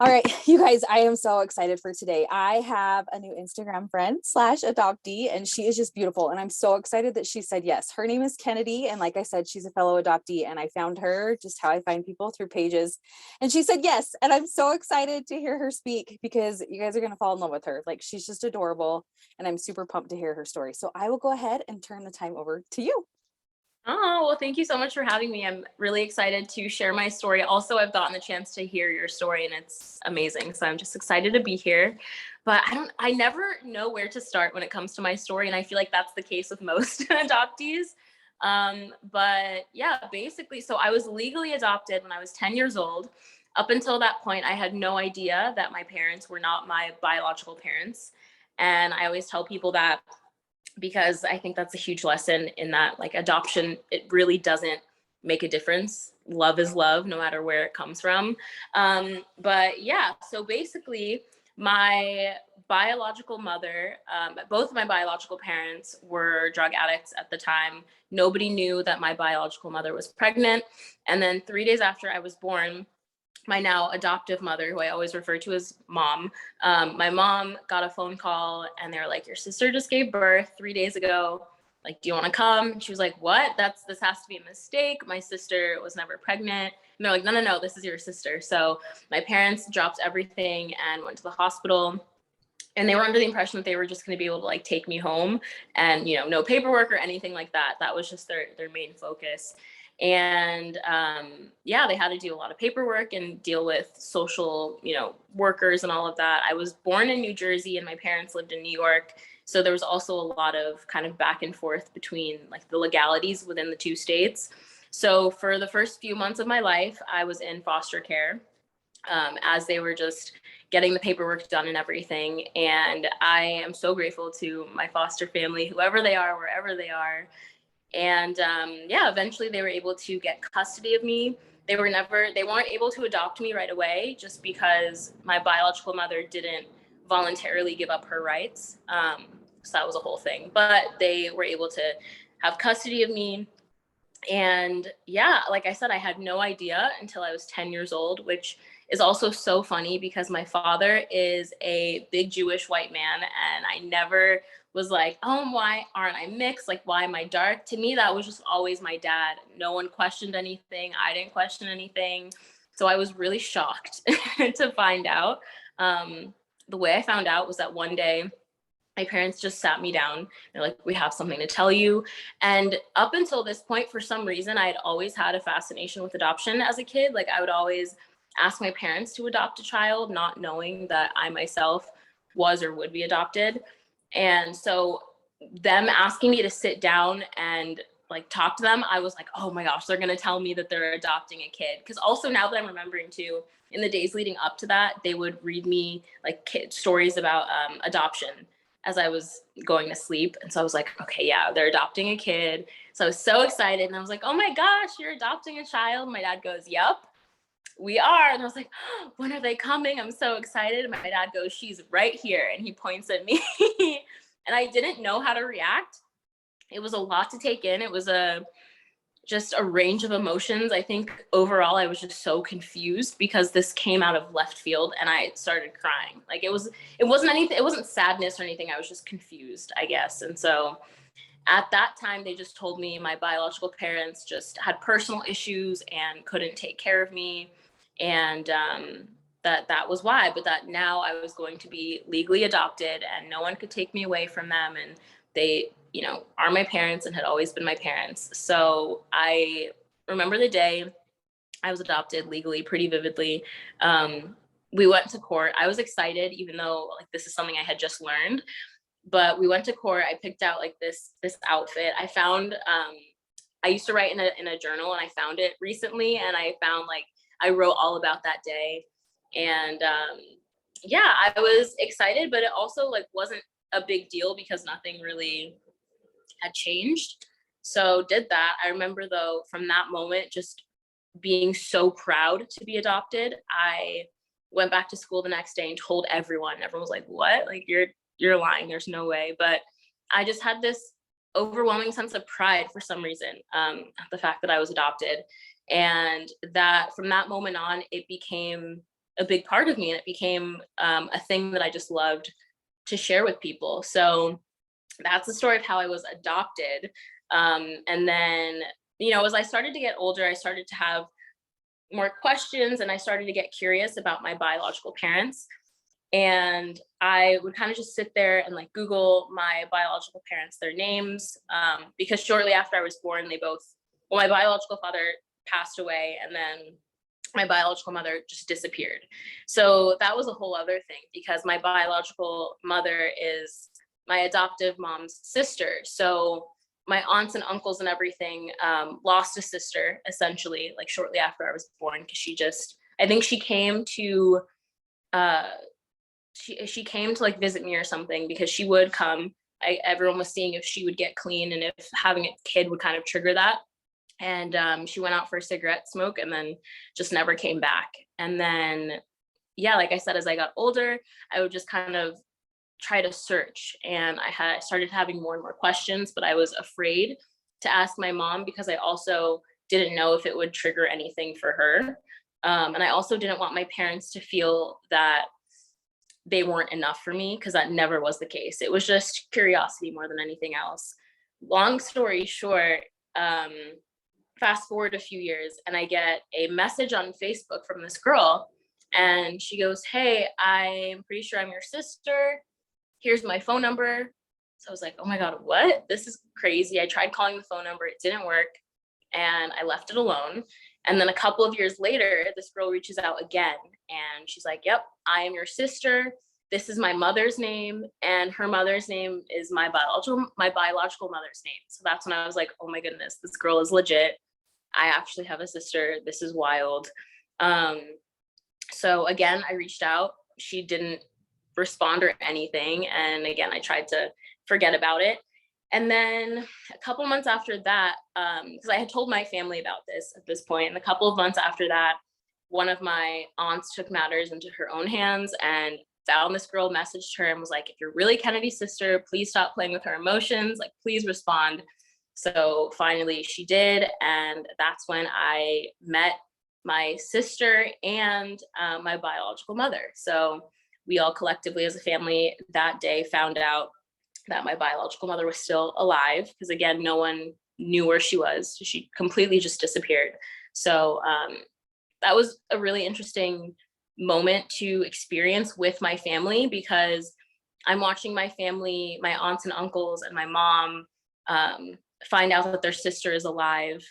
All right, you guys, I am so excited for today. I have a new Instagram friend slash adoptee, and she is just beautiful. And I'm so excited that she said yes. Her name is Kennedy. And like I said, she's a fellow adoptee. And I found her just how I find people through pages. And she said yes. And I'm so excited to hear her speak because you guys are going to fall in love with her. Like, she's just adorable. And I'm super pumped to hear her story. So I will go ahead and turn the time over to you. Oh, well, thank you so much for having me. I'm really excited to share my story. Also, I've gotten the chance to hear your story and it's amazing. So I'm just excited to be here. But I never know where to start when it comes to my story. And I feel like that's the case with most adoptees. But yeah, basically, so I was legally adopted when I was 10 years old. Up until that point, I had no idea that my parents were not my biological parents. And I always tell people that because I think that's a huge lesson in that, like, adoption, it really doesn't make a difference. Love is love, no matter where it comes from. But yeah, so basically, my biological mother, both of my biological parents were drug addicts at the time. Nobody knew that my biological mother was pregnant. And then 3 days after I was born, my now adoptive mother, who I always refer to as mom, my mom got a phone call and they were like, your sister just gave birth 3 days ago. Like, do you want to come? And she was like, what? This has to be a mistake. My sister was never pregnant. And they're like, no, this is your sister. So my parents dropped everything and went to the hospital. And they were under the impression that they were just going to be able to, like, take me home and, no paperwork or anything like that. That was just their main focus. And yeah, they had to do a lot of paperwork and deal with social, workers and all of that. I was born in New Jersey and my parents lived in New York. So there was also a lot of kind of back and forth between, like, the legalities within the two states. So for the first few months of my life, I was in foster care as they were just getting the paperwork done and everything. And I am so grateful to my foster family, whoever they are, wherever they are. And yeah, eventually they were able to get custody of me. They weren't able to adopt me right away just because my biological mother didn't voluntarily give up her rights. So that was a whole thing, but they were able to have custody of me. And yeah, like I said, I had no idea until I was 10 years old, which is also so funny because my father is a big Jewish white man. And I never was like, oh, why aren't I mixed? Like, why am I dark? To me, that was just always my dad. No one questioned anything. I didn't question anything. So I was really shocked to find out. The way I found out was that one day, my parents just sat me down. They're like, we have something to tell you. And up until this point, for some reason, I had always had a fascination with adoption as a kid. Like, I would always ask my parents to adopt a child, not knowing that I myself was or would be adopted. And so them asking me to sit down and, like, talk to them, I was like, oh my gosh, they're going to tell me that they're adopting a kid. Because also, now that I'm remembering too, in the days leading up to that, they would read me, like, kid stories about adoption as I was going to sleep. And so I was like, okay, yeah, they're adopting a kid. So I was so excited. And I was like, oh my gosh, you're adopting a child. My dad goes, yep, we are. And I was like, oh, when are they coming? I'm so excited. And my dad goes, she's right here. And he points at me. And I didn't know how to react. It was a lot to take in. It was just a range of emotions. I think overall I was just so confused because this came out of left field and I started crying. Like, it wasn't anything, it wasn't sadness or anything. I was just confused, I guess. And so at that time, they just told me my biological parents just had personal issues and couldn't take care of me. And that was why, but that now I was going to be legally adopted and no one could take me away from them. And they, are my parents and had always been my parents. So I remember the day I was adopted legally pretty vividly. We went to court. I was excited, even though, like, this is something I had just learned. But we went to court. I picked out, like, this outfit. I found I used to write in a journal, and I found it recently, and I found, like, I wrote all about that day. And yeah, I was excited, but it also, like, wasn't a big deal because nothing really had changed. So did that. I remember, though, from that moment, just being so proud to be adopted. I went back to school the next day and told everyone. Everyone was like, what? Like, you're lying. There's no way. But I just had this overwhelming sense of pride for some reason, the fact that I was adopted. And that from that moment on, it became a big part of me, and it became a thing that I just loved to share with people. So that's the story of how I was adopted. And then, as I started to get older, I started to have more questions, and I started to get curious about my biological parents. And I would kind of just sit there and like Google my biological parents, their names, because shortly after I was born, my biological father passed away, and then my biological mother just disappeared. So that was a whole other thing, because my biological mother is my adoptive mom's sister. So my aunts and uncles and everything lost a sister essentially, like shortly after I was born, because I think she came to she came to like visit me or something, because she would come. Everyone was seeing if she would get clean and if having a kid would kind of trigger that. And she went out for a cigarette smoke and then just never came back. And then, yeah, like I said, as I got older, I would just kind of try to search, and I started having more and more questions, but I was afraid to ask my mom because I also didn't know if it would trigger anything for her. And I also didn't want my parents to feel that they weren't enough for me, because that never was the case. It was just curiosity more than anything else. Long story short, fast forward a few years, and I get a message on Facebook from this girl, and she goes, "Hey, I'm pretty sure I'm your sister. Here's my phone number." So I was like, "Oh my God, what? This is crazy." I tried calling the phone number, it didn't work, and I left it alone. And then a couple of years later, this girl reaches out again, and she's like, "Yep, I am your sister. This is my mother's name, and her mother's name is my biological mother's name." So that's when I was like, "Oh my goodness, this girl is legit. I actually have a sister. This is wild." So again, I reached out. She didn't respond or anything. And again, I tried to forget about it. And then a couple months after that, because I had told my family about this at this point, and a couple of months after that, one of my aunts took matters into her own hands and found this girl, messaged her, and was like, "If you're really Kennedy's sister, please stop playing with her emotions. Like, please respond." So finally she did. And that's when I met my sister and my biological mother. So we all collectively as a family that day found out that my biological mother was still alive, because again, no one knew where she was. She completely just disappeared. So that was a really interesting moment to experience with my family, because I'm watching my family, my aunts and uncles and my mom find out that their sister is alive,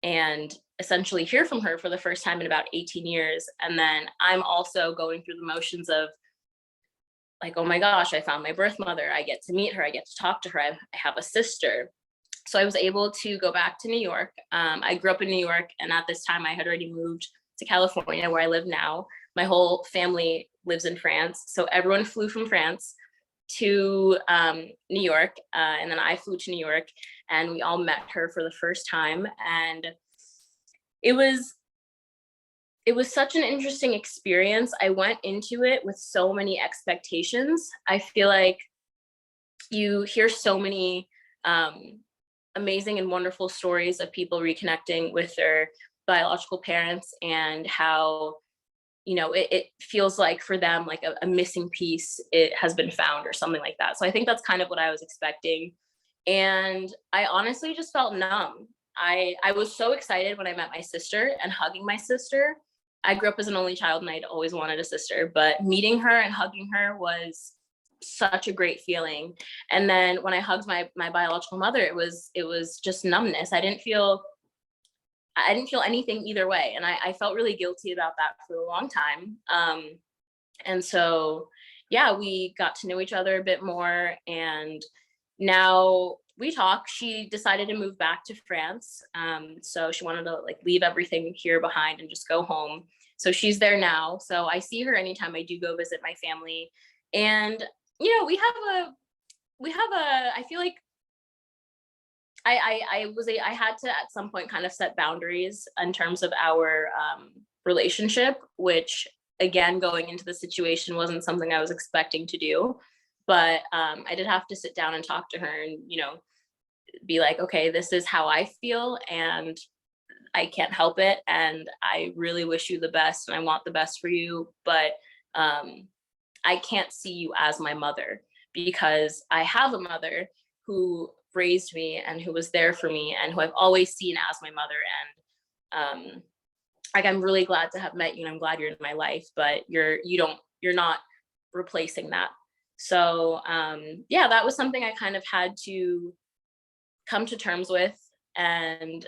and essentially hear from her for the first time in about 18 years. And then I'm also going through the motions of like, "Oh my gosh, I found my birth mother. I get to meet her. I get to talk to her. I have a sister." So I was able to go back to New York. I grew up in New York, and at this time I had already moved to California, where I live now. My whole family lives in France. So everyone flew from France to New York. And then I flew to New York, and we all met her for the first time. And it was such an interesting experience. I went into it with so many expectations. I feel like you hear so many amazing and wonderful stories of people reconnecting with their biological parents, and how it feels like for them like a missing piece, it has been found or something like that. So I think that's kind of what I was expecting. And I honestly just felt numb. I was so excited when I met my sister and hugging my sister. I grew up as an only child, and I'd always wanted a sister, but meeting her and hugging her was such a great feeling. And then when I hugged my biological mother, it was just numbness. I didn't feel anything either way. And I felt really guilty about that for a long time. And so, yeah, we got to know each other a bit more, and now we talk. She decided to move back to France. So she wanted to like leave everything here behind and just go home. So she's there now. So I see her anytime I do go visit my family. And, I feel like I had to at some point kind of set boundaries in terms of our relationship, which again, going into the situation wasn't something I was expecting to do. But I did have to sit down and talk to her and, be like, "Okay, this is how I feel, and I can't help it. And I really wish you the best and I want the best for you. But I can't see you as my mother because I have a mother who raised me and who was there for me and who I've always seen as my mother. And like, I'm really glad to have met you and I'm glad you're in my life, but you're not replacing that. So yeah, that was something I kind of had to come to terms with, and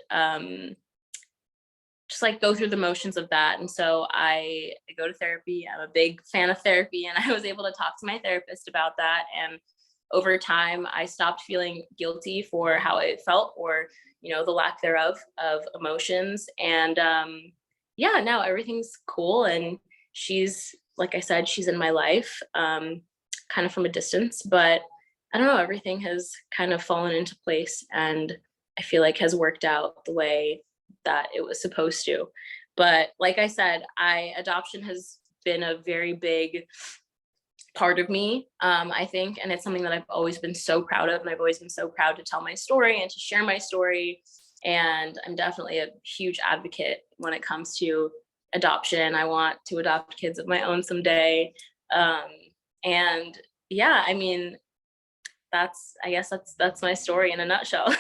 just like go through the motions of that. And so I go to therapy. I'm a big fan of therapy, and I was able to talk to my therapist about that. And over time, I stopped feeling guilty for how it felt, or the lack thereof of emotions. And yeah, now everything's cool, and she's, like I said, she's in my life, kind of from a distance, but I don't know, everything has kind of fallen into place, and I feel like has worked out the way that it was supposed to. But like I said, adoption has been a very big part of me, I think, and it's something that I've always been so proud of, and I've always been so proud to tell my story and to share my story. And I'm definitely a huge advocate when it comes to adoption. I want to adopt kids of my own someday. And yeah, I mean, I guess that's my story in a nutshell.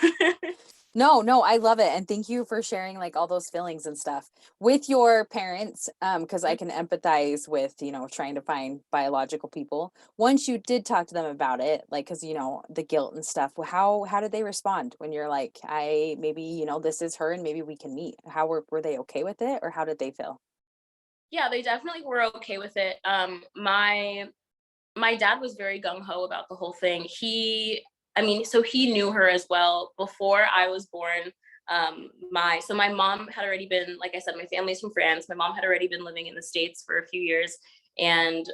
No, I love it. And thank you for sharing like all those feelings and stuff with your parents. Because I can empathize with, trying to find biological people. Once you did talk to them about it, like, cause the guilt and stuff, how did they respond when you're like, maybe, this is her and maybe we can meet? How were they okay with it, or how did they feel? Yeah, they definitely were okay with it. My dad was very gung ho about the whole thing. So he knew her as well before I was born. My mom had already been, like I said, my family's from France. My mom had already been living in the States for a few years, and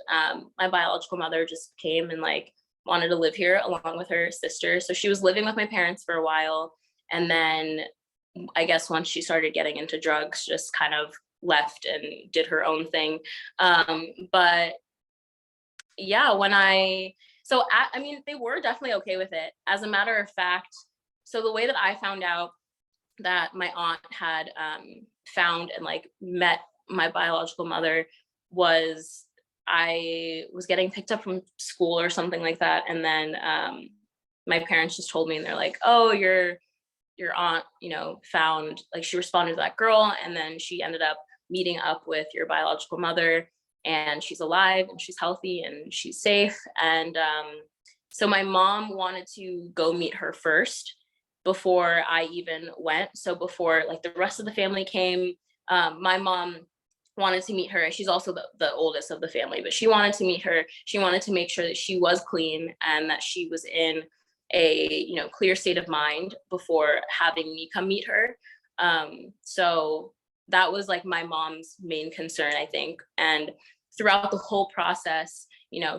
my biological mother just came and like wanted to live here along with her sister. So she was living with my parents for a while, and then I guess once she started getting into drugs, just kind of left and did her own thing. But yeah, they were definitely okay with it. As a matter of fact, so the way that I found out that my aunt had found and like met my biological mother was, I was getting picked up from school or something like that, and then my parents just told me, and they're like, "Oh, your aunt, found, like, she responded to that girl, and then she ended up meeting up with your biological mother, and she's alive and she's healthy and she's safe." And so my mom wanted to go meet her first before I even went. So before like the rest of the family came, my mom wanted to meet her. She's also the oldest of the family, but she wanted to meet her. She wanted to make sure that she was clean and that she was in a clear state of mind before having me come meet her. So that was like my mom's main concern, I think. And throughout the whole process,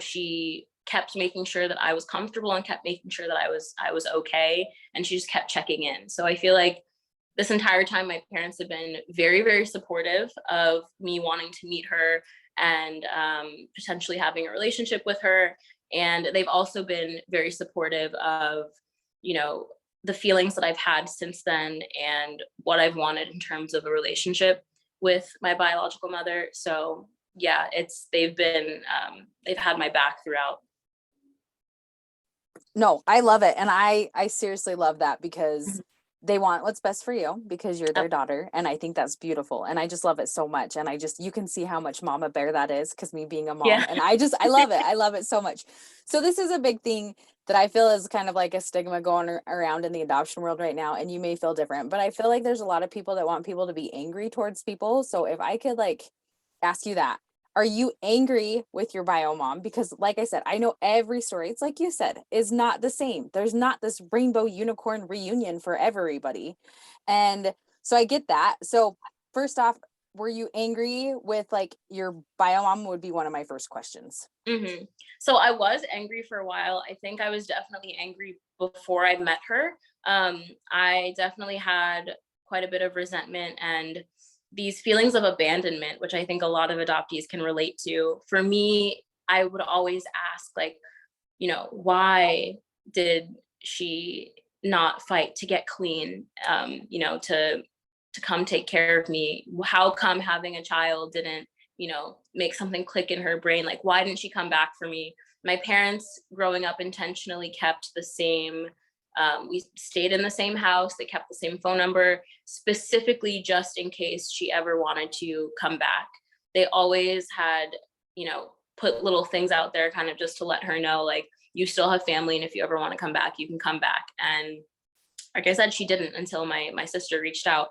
she kept making sure that I was comfortable and kept making sure that I was okay, and she just kept checking in. So I feel like this entire time my parents have been very, very supportive of me wanting to meet her and potentially having a relationship with her. And they've also been very supportive of the feelings that I've had since then and what I've wanted in terms of a relationship with my biological mother. So yeah, they've had my back throughout. No, I love it. And I seriously love that because they want what's best for you because you're their daughter. And I think that's beautiful. And I just love it so much. And you can see how much mama bear that is, because me being a mom, Yeah. and I love it. I love it so much. So this is a big thing that I feel is kind of like a stigma going around in the adoption world right now. And you may feel different, but I feel like there's a lot of people that want people to be angry towards people. So if I could like ask you that, are you angry with your bio mom? Because like I said, I know every story, it's like you said, is not the same. There's not this rainbow unicorn reunion for everybody. And so I get that. So first off, were you angry with like your bio mom would be one of my first questions. Mm-hmm. So I was angry for a while. I think I was definitely angry before I met her. I definitely had quite a bit of resentment and these feelings of abandonment, which I think a lot of adoptees can relate to. For me, I would always ask, like, why did she not fight to get clean, to to come take care of me? How come having a child didn't, make something click in her brain? Like, why didn't she come back for me? My parents growing up intentionally kept the same, we stayed in the same house. They kept the same phone number, specifically just in case she ever wanted to come back. They always had, put little things out there kind of just to let her know, like, you still have family. And if you ever want to come back, you can come back. And like I said, she didn't until my sister reached out.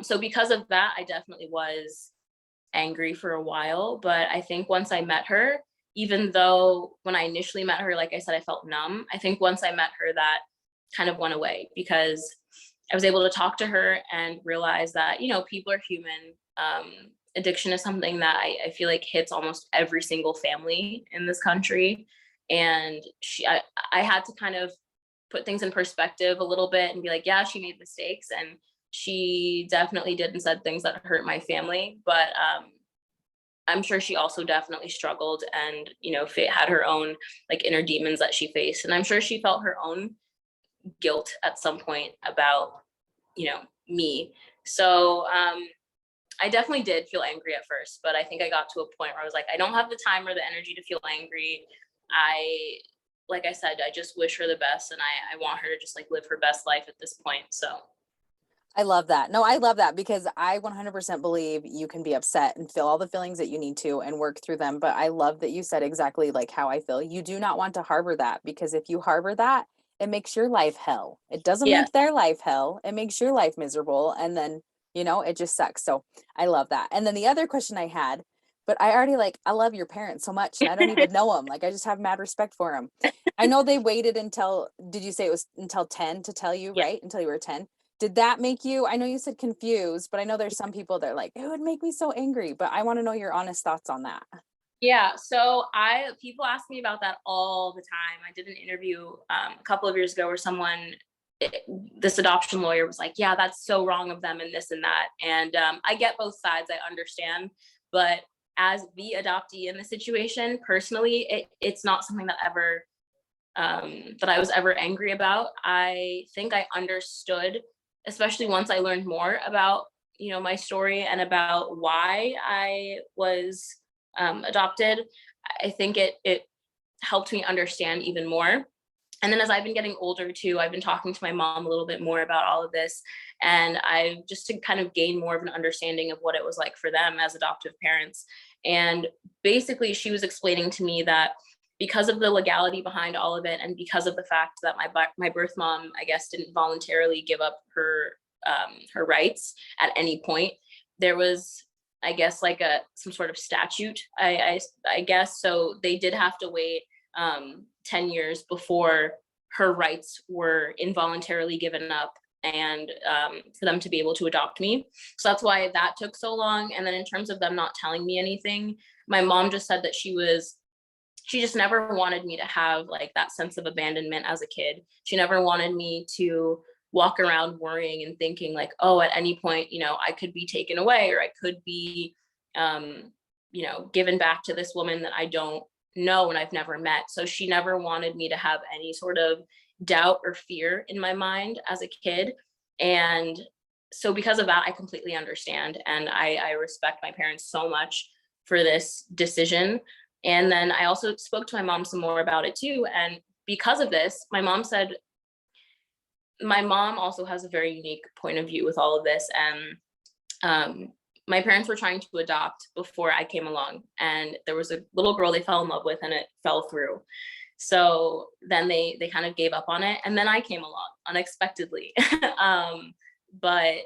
So because of that, I definitely was angry for a while. But I think once I met her, even though when I initially met her, like I said, I felt numb, I think once I met her, that kind of went away because I was able to talk to her and realize that, people are human. Addiction is something that I feel like hits almost every single family in this country. And I had to kind of put things in perspective a little bit and be like, yeah, she made mistakes and she definitely did and said things that hurt my family. But I'm sure she also definitely struggled and, had her own like inner demons that she faced. And I'm sure she felt her own guilt at some point about, me. So I definitely did feel angry at first, but I think I got to a point where I was like, I don't have the time or the energy to feel angry. Like I said, I just wish her the best and I want her to just like live her best life at this point. So I love that. No, I love that because I 100% believe you can be upset and feel all the feelings that you need to and work through them. But I love that you said exactly like how I feel. You do not want to harbor that because if you harbor that, it makes your life hell. It doesn't yeah, make their life hell. It makes your life miserable. And then, it just sucks. So I love that. And then the other question I had, but I already I love your parents so much and I don't even know them. Like I just have mad respect for them. I know they waited until, did you say it was until 10 to tell you, yeah. right? Until you were 10. Did that make you, I know you said confused, but I know there's some people that are like, it would make me so angry, but I want to know your honest thoughts on that. Yeah, so people ask me about that all the time. I did an interview a couple of years ago where this adoption lawyer was like, yeah, that's so wrong of them and this and that. And I get both sides, I understand, but as the adoptee in the situation, personally, it's not something that that I was ever angry about. I think I understood, especially once I learned more about, my story and about why I was adopted. I think it helped me understand even more. And then as I've been getting older too, I've been talking to my mom a little bit more about all of this. And I just to kind of gain more of an understanding of what it was like for them as adoptive parents. And basically she was explaining to me that because of the legality behind all of it, and because of the fact that my birth mom, I guess, didn't voluntarily give up her rights at any point, there was, I guess, like some sort of statute, I guess. So they did have to wait 10 years before her rights were involuntarily given up and for them to be able to adopt me. So that's why that took so long. And then in terms of them not telling me anything, my mom just said that she just never wanted me to have like that sense of abandonment as a kid. She never wanted me to walk around worrying and thinking like, oh, at any point, I could be taken away or I could be, given back to this woman that I don't know and I've never met. So she never wanted me to have any sort of doubt or fear in my mind as a kid. And so because of that, I completely understand. And I respect my parents so much for this decision. And then I also spoke to my mom some more about it too. And because of this, my mom also has a very unique point of view with all of this. And my parents were trying to adopt before I came along. And there was a little girl they fell in love with and it fell through. So then they kind of gave up on it. And then I came along unexpectedly. But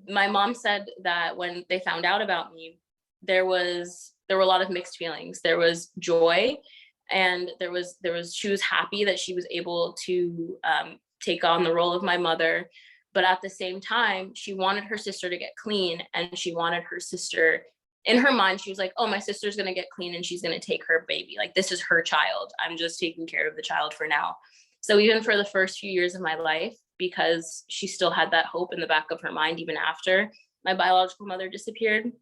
my mom said that when they found out about me, there were a lot of mixed feelings. There was joy, and she was happy that she was able to take on the role of my mother. But at the same time, she wanted her sister to get clean, and she wanted her sister, in her mind, she was like, oh, my sister's going to get clean and she's going to take her baby. Like, this is her child. I'm just taking care of the child for now. So even for the first few years of my life, because she still had that hope in the back of her mind, even after my biological mother disappeared,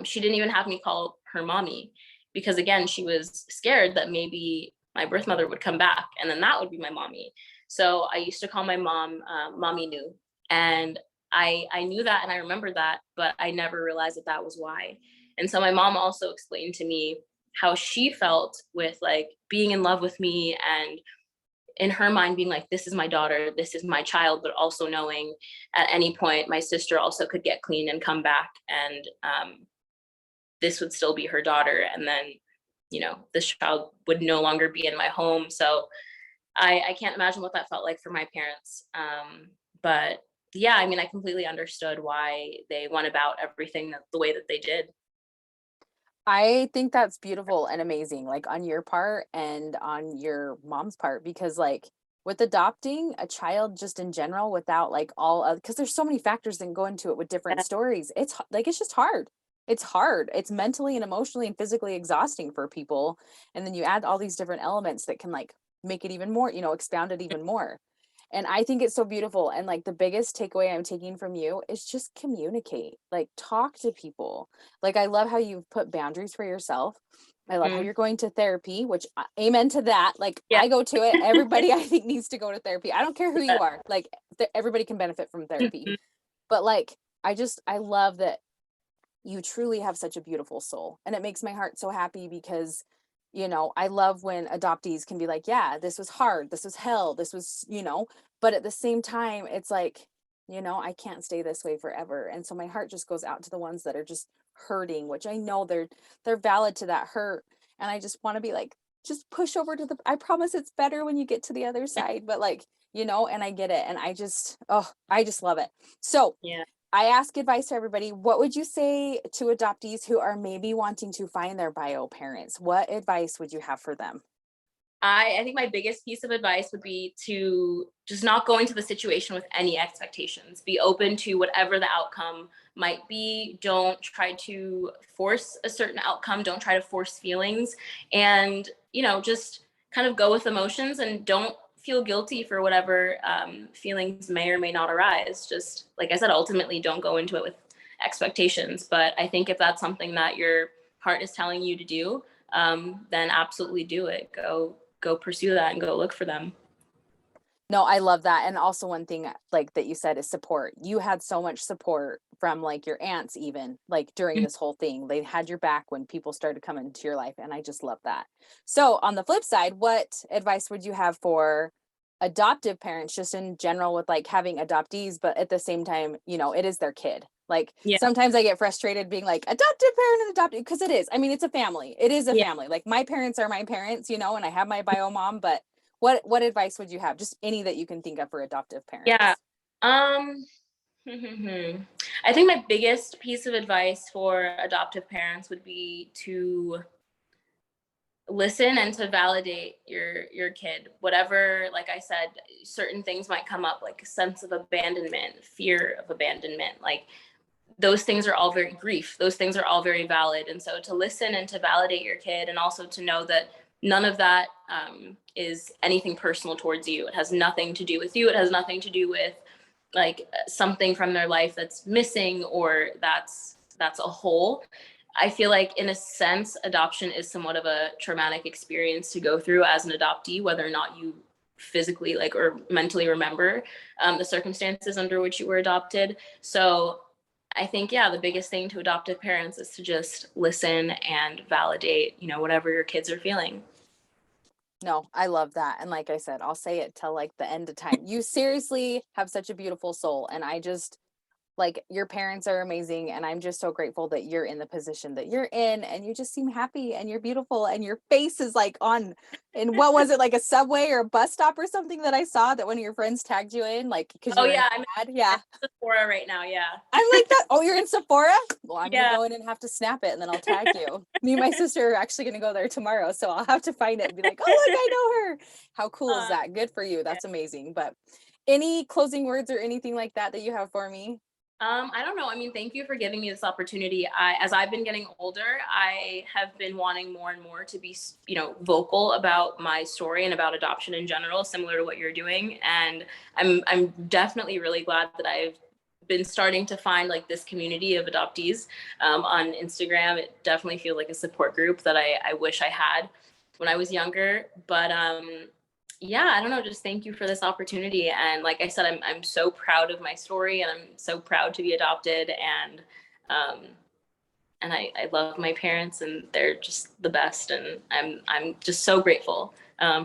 she didn't even have me call her mommy, because again, she was scared that maybe my birth mother would come back and then that would be my mommy. So I used to call my mom Mommy New. And I knew that and I remembered that, but I never realized that that was why. And so my mom also explained to me how she felt with like being in love with me, and in her mind being like, this is my daughter, this is my child, but also knowing at any point my sister also could get clean and come back, and this would still be her daughter. And then, this child would no longer be in my home. So I can't imagine what that felt like for my parents. But yeah, I mean, I completely understood why they went about everything the way that they did. I think that's beautiful and amazing, like on your part and on your mom's part, because like with adopting a child just in general without like all of, because there's so many factors that go into it with different Yeah. stories. Like it's just hard. It's hard. It's mentally and emotionally and physically exhausting for people. And then you add all these different elements that can like make it even more, expound it even more. And I think it's so beautiful. And like the biggest takeaway I'm taking from you is just communicate, like talk to people. Like I love how you've put boundaries for yourself. I love how Mm. you're going to therapy, which amen to that. Like Yeah. I go to it. Everybody I think needs to go to therapy. I don't care who you are. Like everybody can benefit from therapy. Mhm. But like I love that you truly have such a beautiful soul. And it makes my heart so happy because, I love when adoptees can be like, yeah, this was hard. This was hell. This was, but at the same time, it's like, I can't stay this way forever. And so my heart just goes out to the ones that are just hurting, which I know they're valid to that hurt. And I just want to be like, just push over to I promise it's better when you get to the other side. But like, and I get it. And I just love it. So Yeah. I ask advice to everybody. What would you say to adoptees who are maybe wanting to find their bio parents? What advice would you have for them? I think my biggest piece of advice would be to just not go into the situation with any expectations. Be open to whatever the outcome might be. Don't try to force a certain outcome. Don't try to force feelings. And, just kind of go with emotions, and don't feel guilty for whatever feelings may or may not arise. Just like I said, ultimately, don't go into it with expectations. But I think if that's something that your heart is telling you to do, then absolutely do it. Go pursue that and go look for them. No, I love that. And also one thing like that you said is support. You had so much support from like your aunts, even like during this whole thing. They had your back when people started coming into your life. And I just love that. So on the flip side, what advice would you have for adoptive parents just in general with like having adoptees, but at the same time, it is their kid. Like Yeah. sometimes I get frustrated being like adoptive parent and adopted, because it is. I mean, it's a family. It is a Yeah. family. Like my parents are my parents, and I have my bio mom, but what advice would you have? Just any that you can think of for adoptive Yeah. parents. Um, I think my biggest piece of advice for adoptive parents would be to listen and to validate your kid. Whatever, like I said, certain things might come up, like a sense of abandonment, fear of abandonment, like those things are all very grief. Those things are all very valid. And so to listen and to validate your kid, and also to know that none of that is anything personal towards you. It has nothing to do with you. It has nothing to do with like something from their life that's missing, or that's a hole. I feel like in a sense, adoption is somewhat of a traumatic experience to go through as an adoptee, whether or not you physically like or mentally remember the circumstances under which you were adopted. So I think, yeah, the biggest thing to adoptive parents is to just listen and validate, whatever your kids are feeling. No, I love that. And like I said, I'll say it till like the end of time. You seriously have such a beautiful soul. And I just like your parents are amazing. And I'm just so grateful that you're in the position that you're in, and you just seem happy and you're beautiful and your face is like on, and what was it, like a subway or a bus stop or something that I saw that one of your friends tagged you in, like, because Oh you're an yeah, ad. Yeah. I'm in Sephora right now. Yeah. I'm like that. Oh, you're in Sephora? Well, I'm gonna Yeah. go in and have to snap it and then I'll tag you. Me and my sister are actually gonna go there tomorrow. So I'll have to find it and be like, oh look, I know her. How cool is uh, that? Good for you. yeah. That's amazing. But any closing words or anything like that you have for me? I don't know. I mean, thank you for giving me this opportunity. As I've been getting older, I have been wanting more and more to be, vocal about my story and about adoption in general, similar to what you're doing. And I'm definitely really glad that I've been starting to find like this community of adoptees on Instagram. It definitely feels like a support group that I wish I had when I was younger. But yeah, I don't know, just thank you for this opportunity. And like I said, I'm so proud of my story, and I'm so proud to be adopted. Um, and I love my parents, and they're just the best. And I'm just so grateful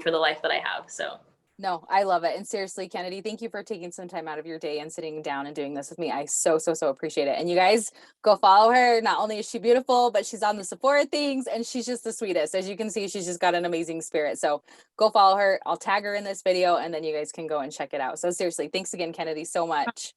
for the life that I have. So No, I love it. And seriously, Kennedy, thank you for taking some time out of your day and sitting down and doing this with me. I so appreciate it. And you guys go follow her. Not only is she beautiful, but she's on the Sephora things and she's just the sweetest. As you can see, she's just got an amazing spirit. So go follow her. I'll tag her in this video and then you guys can go and check it out. So seriously, thanks again, Kennedy, so much.